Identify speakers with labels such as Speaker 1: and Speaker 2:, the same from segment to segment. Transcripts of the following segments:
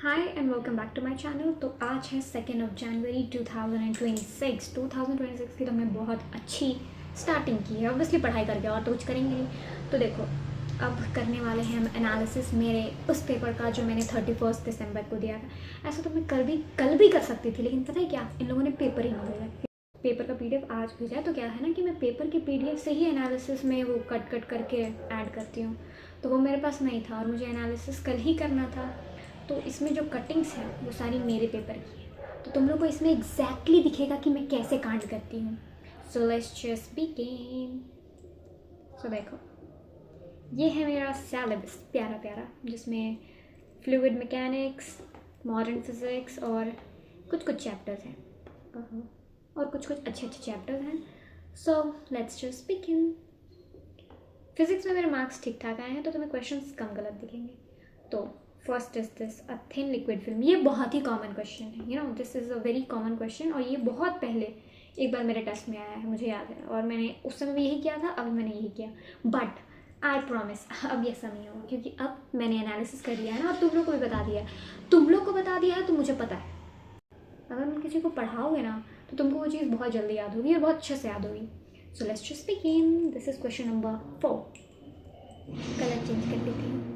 Speaker 1: Hi and welcome back to my channel. तो आज है 2 जनवरी 2026। 2026 की तो हमने बहुत अच्छी स्टार्टिंग की है, ऑब्वियसली पढ़ाई करके, और तो कुछ करेंगे नहीं। तो देखो, अब करने वाले हैं हम एनालिसिस मेरे उस पेपर का जो मैंने 31 दिसंबर को दिया था। ऐसा तो मैं कल भी कर सकती थी, लेकिन पता है क्या, इन लोगों ने पेपर ही नहीं भेजा। पेपर का पीडीएफ आज भेजा है, तो क्या है ना कि मैं पेपर के पीडीएफ से ही एनालिसिस में वो कट करके ऐड करती हूँ। तो वो मेरे पास नहीं था और मुझे एनालिसिस कल ही करना था। तो इसमें जो कटिंग्स हैं वो सारी मेरे पेपर की है, तो तुम लोग को इसमें एग्जैक्टली दिखेगा कि मैं कैसे कांड करती हूँ। So let's just begin. So देखो, ये है मेरा सिलेबस प्यारा प्यारा, जिसमें फ्लूइड मैकेनिक्स, मॉडर्न फिजिक्स और कुछ चैप्टर्स हैं, और कुछ अच्छे चैप्टर्स हैं। सो लेट्स जस्ट बिगिन। फिजिक्स में मेरे मार्क्स ठीक ठाक आए हैं, तो तुम्हें क्वेश्चंस कम गलत दिखेंगे। तो first is this, a thin liquid film. ये बहुत ही कॉमन क्वेश्चन है, you know this is a very common question, और ये बहुत पहले एक बार मेरे टेस्ट में आया है, मुझे याद है, और मैंने उस समय भी यही किया था, अब मैंने यही किया। बट आई प्रॉमिस अब ये ऐसा नहीं होगा, क्योंकि अब मैंने एनालिसिस कर लिया है ना, और तुम लोग को भी बता दिया है। तुम लोग को बता दिया है तो मुझे पता है, अगर तुम किसी को पढ़ाओगे ना तो तुमको वो चीज़ बहुत जल्दी याद होगी और बहुत अच्छे से याद होगी। सो let's just begin. This is question number 4। Colour change कर लेती हूँ।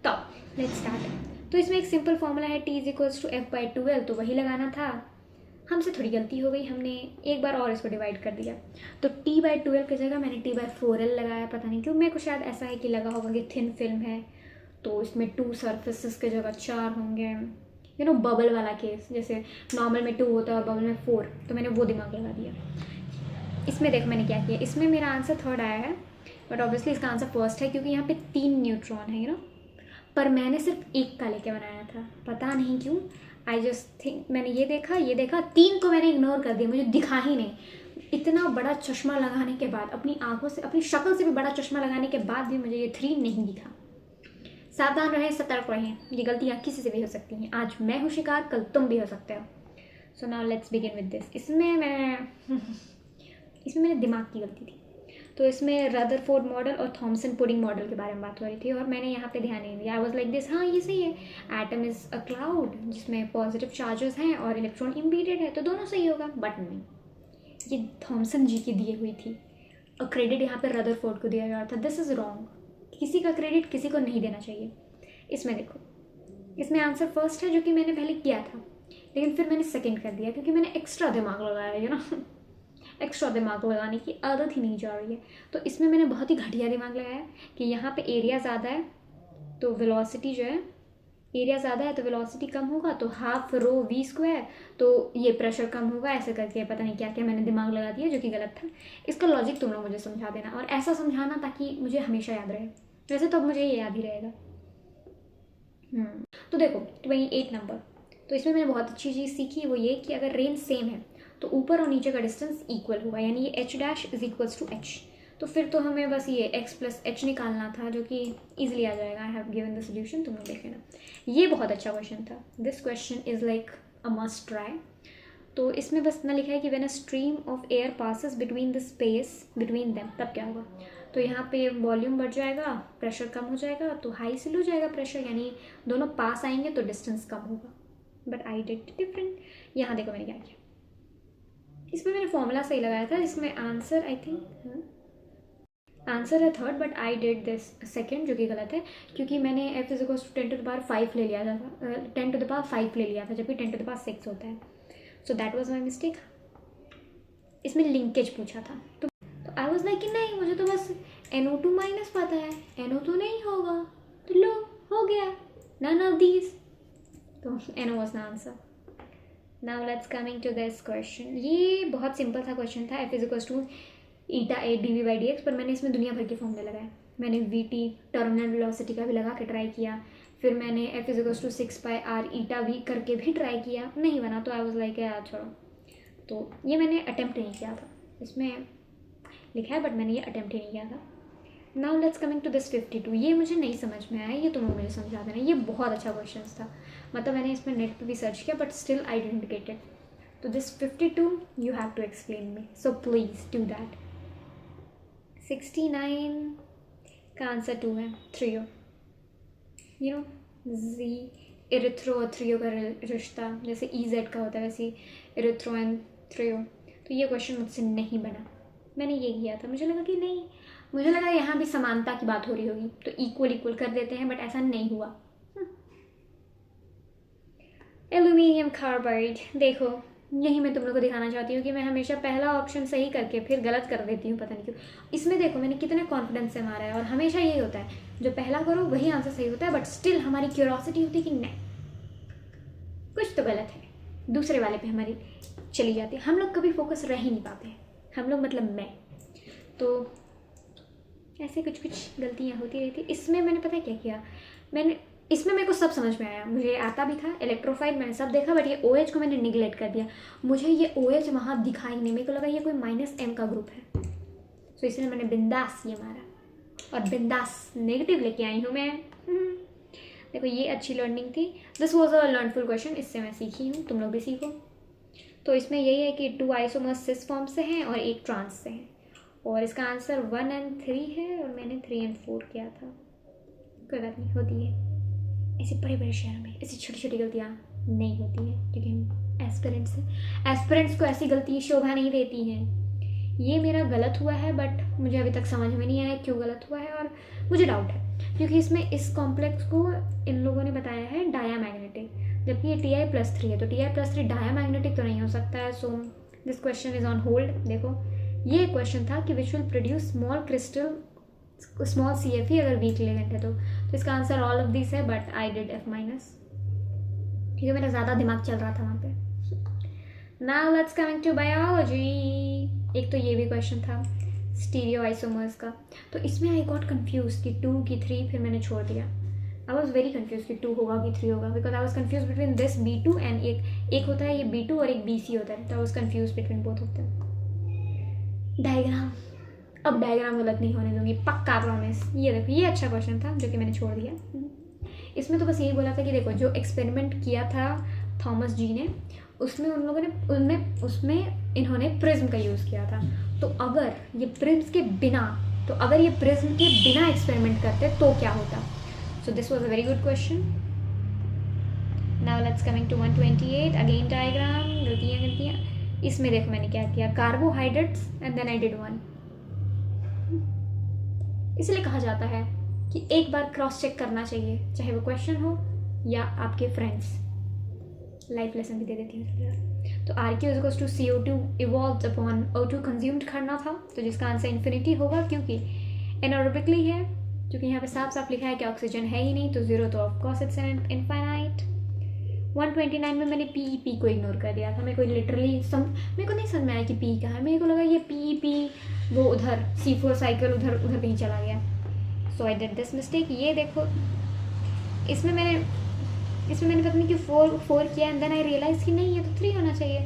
Speaker 1: तो लेट्स स्टार्ट। तो इसमें एक सिंपल फॉर्मूला है, T = F/12, तो वही लगाना था। हमसे थोड़ी गलती हो गई, हमने एक बार और इसको डिवाइड कर दिया। तो T/12 की जगह मैंने T/4L लगाया, पता नहीं क्यों। मेरे को शायद ऐसा है कि लगा होगा कि थिन फिल्म है, तो इसमें 2 सर्फेसिस की जगह 4 होंगे, यू नो बबल वाला केस, जैसे नॉर्मल में 2 होता है और बबल में 4, तो मैंने वो दिमाग लगा दिया। इसमें देखो मैंने क्या किया, इसमें मेरा आंसर 3rd आया है, बट ऑब्वियसली इसका आंसर 1st है, क्योंकि यहाँ पे 3 न्यूट्रॉन है, यू नो। पर मैंने सिर्फ एक का लेके बनाया था, पता नहीं क्यों। आई जस्ट थिंक, मैंने ये देखा 3 को मैंने इग्नोर कर दिया, मुझे दिखा ही नहीं। इतना बड़ा चश्मा लगाने के बाद, अपनी आंखों से, अपनी शक्ल से भी बड़ा चश्मा लगाने के बाद भी मुझे ये 3 नहीं दिखा। सावधान रहें, सतर्क रहें, ये गलतियाँ किसी से भी हो सकती हैं। आज मैं हूँ शिकार, कल तुम भी हो सकते हो। So now let's begin with this. इसमें मेरे दिमाग की गलती थी। तो इसमें रदरफोर्ड मॉडल और थॉमसन पुडिंग मॉडल के बारे में बात हो रही थी, और मैंने यहाँ पे ध्यान नहीं दिया। आई वाज लाइक दिस, हाँ ये सही है, एटम इज अ क्लाउड जिसमें पॉजिटिव चार्जेस हैं और इलेक्ट्रॉन इम्बीडेड है, तो दोनों सही होगा। बट नहीं, ये थॉमसन जी की दी हुई थी, और क्रेडिट यहाँ पे रदरफोर्ड को दिया गया था। दिस इज़ रॉन्ग, किसी का क्रेडिट किसी को नहीं देना चाहिए। इसमें देखो, इसमें आंसर 1st है, जो कि मैंने पहले किया था, लेकिन फिर मैंने 2nd कर दिया, क्योंकि मैंने एक्स्ट्रा दिमाग लगाया, यू नो एक्स्ट्रा दिमाग लगाने की आदत ही नहीं जा रही है। तो इसमें मैंने बहुत ही घटिया दिमाग लगाया कि यहाँ पे एरिया ज़्यादा है, तो वेलोसिटी जो है, एरिया ज़्यादा है तो वेलोसिटी कम होगा, तो ½ ρv², तो ये प्रेशर कम होगा, ऐसे करके पता नहीं क्या क्या मैंने दिमाग लगा दिया, जो कि गलत था। इसका लॉजिक तुम लोग मुझे समझा देना, और ऐसा समझाना ताकि मुझे हमेशा याद रहे। वैसे तो अब मुझे ये याद ही रहेगा। तो देखो 28 नंबर, तो इसमें मैंने बहुत अच्छी चीज़ सीखी, वो ये कि अगर रेंज सेम है तो ऊपर और नीचे का डिस्टेंस इक्वल होगा, यानी ये h' = h। तो फिर तो हमें बस ये x + h निकालना था, जो कि ईजिली आ जाएगा। I have given the solution, तुम लोग देख लेना। ये बहुत अच्छा क्वेश्चन था। This question is like a must try. तो इसमें बस इतना लिखा है कि when a stream of air passes between the space between them, तब क्या होगा। तो यहाँ पे वॉल्यूम बढ़ जाएगा, प्रेशर कम हो जाएगा, तो हाई से लो जाएगा प्रेशर, यानी दोनों पास आएंगे तो डिस्टेंस कम होगा। But I did different. यहाँ देखो मैंने क्या किया, इसमें मैंने फॉर्मूला सही लगाया था। इसमें आंसर आई थिंक आंसर है 3rd, but I did this 2nd, जो कि गलत है, क्योंकि मैंने f = 10⁵ ले लिया था, 10⁵ ले लिया था, जबकि 10⁶ होता है। So that was my mistake. इसमें लिंकेज पूछा था, तो आई वॉज लाइक कि नहीं, मुझे तो बस NO2- पता है, NO तो नहीं होगा, तो लो हो गया, none of these, तो NO was the answer. Now let's coming to this question. ये बहुत सिंपल सा क्वेश्चन था, f = η/a dv/dx, पर मैंने इसमें दुनिया भर के फॉर्मूले लगाए। मैंने vt टर्मिनल वेलोसिटी का भी लगा के ट्राई किया, फिर मैंने f = 6πr η/v करके भी ट्राई किया, नहीं बना, तो आई वाज लाइक यार छोड़ो। तो ये मैंने अटेम्प्ट नहीं किया था, इसमें लिखा है, बट मैंने ये अटेम्प्ट ही नहीं किया था। Now let's coming to this 52। ये मुझे नहीं समझ में आया, ये तुम लोग मुझे समझा देना। ये बहुत अच्छा क्वेश्चन था, मतलब मैंने इसमें नेट पे भी सर्च किया, but still I didn't get it. तो this 52 you have to explain me, so please do that. 69 का आंसर 2 है, 3 यू नो इरिथ्रो और थ्रियो का रिश्ता, जैसे EZ का होता है वैसे इरिथ्रो एंड थ्रियो। तो ये क्वेश्चन मुझसे नहीं बना, मैंने ये किया था, मुझे लगा कि नहीं, मुझे लगा यहाँ भी समानता की बात हो रही होगी तो इक्वल इक्वल कर देते हैं, बट ऐसा नहीं हुआ। एल्यूमिनियम कार्बाइड, देखो यही मैं तुम लोग को दिखाना चाहती हूँ कि मैं हमेशा पहला ऑप्शन सही करके फिर गलत कर देती हूँ, पता नहीं क्यों। इसमें देखो मैंने कितने कॉन्फिडेंस से मारा है, और हमेशा यही होता है, जो पहला करो वही आंसर सही होता है, बट स्टिल हमारी क्यूरियोसिटी होती है कि नहीं कुछ तो गलत है, दूसरे वाले पे हमारी चली जाती है। हम लोग कभी फोकस रह ही नहीं पाते हैं, हम लोग मतलब मैं, तो ऐसे कुछ कुछ गलतियाँ होती रहती। इसमें मैंने पता है क्या किया, मैंने इसमें मेरे को सब समझ में आया, मुझे आता भी था, इलेक्ट्रोफाइल मैंने सब देखा, बट ये OH को मैंने निगलेक्ट कर दिया। मुझे ये OH वहाँ दिखाई नहीं, मेरे को लगा ये कोई -M का ग्रुप है, तो इसलिए मैंने बिंदास ये मारा, और बिंदास नेगेटिव लेके आई हूँ मैं। देखो ये अच्छी लर्निंग थी, दिस वॉज अ लर्नफुल क्वेश्चन, इससे मैं सीखी हूँ, तुम लोग भी सीखो। तो इसमें यही है कि 2 आइसोमर्स सिस फॉर्म से हैं और 1 ट्रांस से हैं, और इसका आंसर 1 और 3 है, और मैंने 3 और 4 किया था। कोई बात नहीं, होती है ऐसे बड़े बड़े शहरों में, ऐसी छोटी छोटी गलतियाँ नहीं होती हैं, क्योंकि हम एस्पिरेंट्स हैं, एस्पिरेंट्स को ऐसी गलती शोभा नहीं देती हैं। ये मेरा गलत हुआ है, बट मुझे अभी तक समझ में नहीं आया क्यों गलत हुआ है, और मुझे डाउट है, क्योंकि इसमें इस कॉम्प्लेक्स को इन लोगों ने बताया है डायामैग्नेटिक, जबकि ये Ti+3 है, तो Ti+3 डायामैग्नेटिक तो नहीं हो सकता है। So this question is on hold. देखो ये क्वेश्चन था कि which will produce small crystal small CFE अगर वीक एलिमेंट है तो इसका आंसर ऑल ऑफ दिस है, बट आई डिड F-, क्योंकि मेरा ज़्यादा दिमाग चल रहा था वहाँ पे। Now let's coming to biology. एक तो ये भी क्वेश्चन था स्टीरियो आइसोमर्स का, तो इसमें आई गॉट कन्फ्यूज कि 2 की 3, फिर मैंने छोड़ दिया। आई वॉज वेरी कन्फ्यूज कि 2 होगा कि 3 होगा, because I was confuse between this B2 and एक होता है ये B2 और एक BC होता है, तो I was confuse between both of them. Diagram, अब डायग्राम गलत नहीं होने दूंगी, पक्का प्रॉमिस। ये देखो ये अच्छा क्वेश्चन था जो कि मैंने छोड़ दिया। इसमें तो बस यही बोला था कि देखो जो एक्सपेरिमेंट किया था थॉमस जी ने, उसमें उन लोगों ने उसमें इन्होंने प्रिज्म का यूज़ किया था, तो अगर ये प्रिज्म के बिना एक्सपेरिमेंट करते तो क्या होता। So this was a very good question. Now let's coming to 128 again diagram. गलतियाँ इसमें देखो मैंने क्या किया, carbohydrates and then I did 1। इसलिए कहा जाता है कि एक बार क्रॉस चेक करना चाहिए, चाहे वो क्वेश्चन हो या आपके फ्रेंड्स। लाइफ लेसन भी दे देती हूँ। तो R₂ = CO2 evolved upon O2 consumed करना था, तो जिसका आंसर इन्फिनिटी होगा, क्योंकि एनारोबिकली है, क्योंकि यहाँ पे साफ साफ लिखा है कि ऑक्सीजन है ही नहीं, तो 0, तो ऑफकोर्स इट्स इनफाइनाइट। 129 में मैंने PEP को इग्नोर कर दिया था, मेरे को लिटरली मेरे को नहीं समझ में आया कि P कहाँ है, मेरे को लगा ये PEP वो उधर C4 साइकिल उधर कहीं चला गया। सो आई डिड दिस मिस्टेक। ये देखो इसमें मैंने पता नहीं क्यों 4 किया, एंड देन आई रियलाइज कि नहीं ये तो 3 होना चाहिए,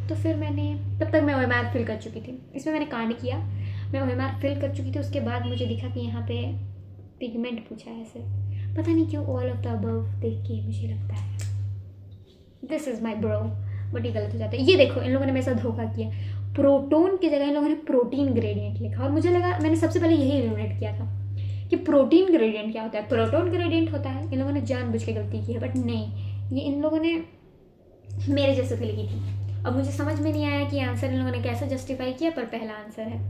Speaker 1: तो फिर मैंने तब तक मैं OMR फिल कर चुकी थी। इसमें मैंने कांड किया, मैं OMR फिल कर चुकी थी, उसके बाद मुझे दिखा कि यहाँ पे पिगमेंट पूछा है ऐसे, पता नहीं क्यों ऑल ऑफ द अबव देख के मुझे लगता है this is my bro, but ये गलत हो जाता है। ये देखो इन लोगों ने मेरे साथ धोखा किया, प्रोटोन की जगह इन लोगों ने प्रोटीन ग्रेडियंट लिखा, और मुझे लगा, मैंने सबसे पहले यही इल्यूमिनेट किया था कि प्रोटीन ग्रेडियंट क्या होता है, प्रोटोन ग्रेडियंट होता है। इन लोगों ने जानबूझ के गलती की है, बट नहीं, ये इन लोगों ने मेरे जैसे से लिखी थी। अब मुझे समझ में नहीं आया कि आंसर इन लोगों ने कैसे जस्टिफाई किया, पर पहला आंसर है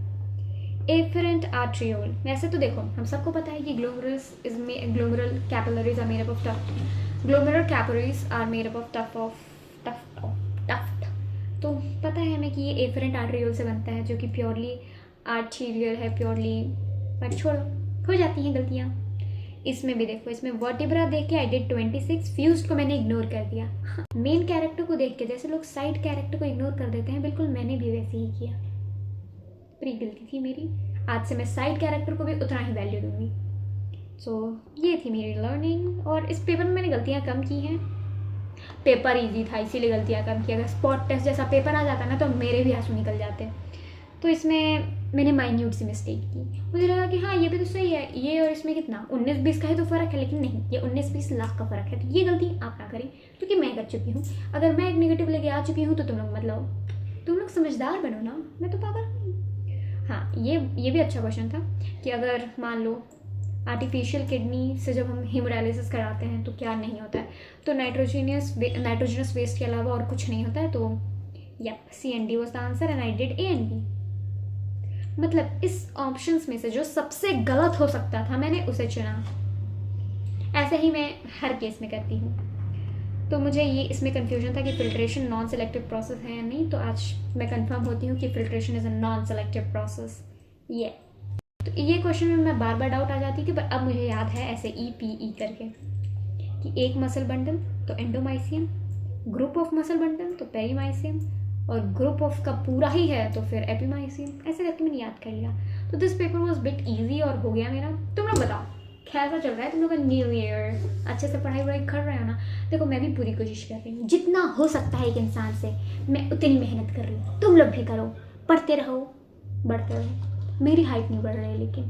Speaker 1: एफरेंट आर्ट्रियोल। वैसे तो देखो हम सबको पता है कि glomerular capillaries are made up of tuft, glomerular capillaries are made up of tuft, तो पता है हमें कि ये एफरेंट आर्ट्रियोल से बनता है, जो कि प्योरली आर्टीरियल है, प्योरली, बट छोड़ो, हो जाती हैं गलतियाँ। इसमें भी देखो, इसमें वर्टिब्रा देख के आई डिड 26, फ्यूज्ड को मैंने इग्नोर कर दिया। मेन कैरेक्टर को देख के जैसे लोग साइड कैरेक्टर को इग्नोर कर देते हैं, बिल्कुल मैंने भी वैसे ही किया, बड़ी गलती थी मेरी। आज से मैं साइड कैरेक्टर को भी उतना ही वैल्यू दूंगी। सो ये थी मेरी लर्निंग, और इस पेपर में मैंने गलतियाँ कम की हैं, पेपर इजी था इसीलिए गलतियाँ कम की। अगर स्पॉट टेस्ट जैसा पेपर आ जाता ना तो मेरे भी आंसू निकल जाते। तो इसमें मैंने माइन्यूट सी मिस्टेक की, मुझे लगा कि हाँ ये भी तो सही है, ये और इसमें कितना 19-20 का ही तो फ़र्क है, लेकिन नहीं, ये 19-20 लाख का फ़र्क है। तो ये गलती आप ना करें, क्योंकि मैं कर चुकी हूँ। अगर मैं एक नेगेटिव लेके आ चुकी हूँ तो तुम लोग समझदार बनो ना, मैं तो पागल हूँ। हाँ ये भी अच्छा क्वेश्चन था कि अगर मान लो आर्टिफिशियल किडनी से जब हम हीमोडायलिसिस कराते हैं तो क्या नहीं होता है, तो नाइट्रोजनस वेस्ट के अलावा और कुछ नहीं होता है। तो yup, C and D was the answer and I did A and B. मतलब इस ऑप्शंस में से जो सबसे गलत हो सकता था मैंने उसे चुना। ऐसे ही मैं हर केस में करती हूँ। तो मुझे ये इसमें कन्फ्यूजन था कि फिल्ट्रेशन नॉन सेलेक्टिव प्रोसेस है या नहीं, तो आज मैं कंफर्म होती हूँ कि filtration is a non selective process. ये तो ये क्वेश्चन में मैं बार बार डाउट आ जाती थी, पर अब मुझे याद है ऐसे ई करके कि एक मसल बंडल तो endomysium, group of muscle bundle तो पेरीमाइसियम, और ग्रुप ऑफ का पूरा ही है तो फिर एपीमाइसियम। ऐसे करके मैंने याद कर लिया। तो this paper was bit easy और हो गया मेरा। तुम लोग बताओ कैसा चल रहा है तुम लोग का न्यू ईयर? अच्छे से पढ़ाई वढ़ाई कर रहे हो ना? देखो मैं भी पूरी कोशिश कर रही हूँ, जितना हो सकता है एक इंसान से मैं उतनी मेहनत कर रही हूँ। तुम लोग भी करो, पढ़ते रहो, बढ़ते रहो। मेरी हाइट नहीं बढ़ रही है लेकिन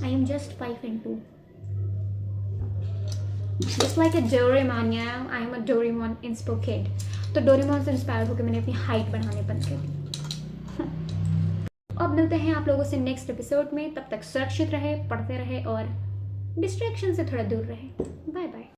Speaker 1: I am just 5'2", just like a Doraemon. I am a Doraemon इंस्पोकेड। तो डोरेमोन से इंस्पायर होकर मैंने अपनी हाइट बढ़ाने बंद कर दी। अब मिलते हैं आप लोगों से नेक्स्ट एपिसोड में। तब तक सुरक्षित रहे, पढ़ते रहे और डिस्ट्रैक्शन से थोड़ा दूर रहे। Bye bye.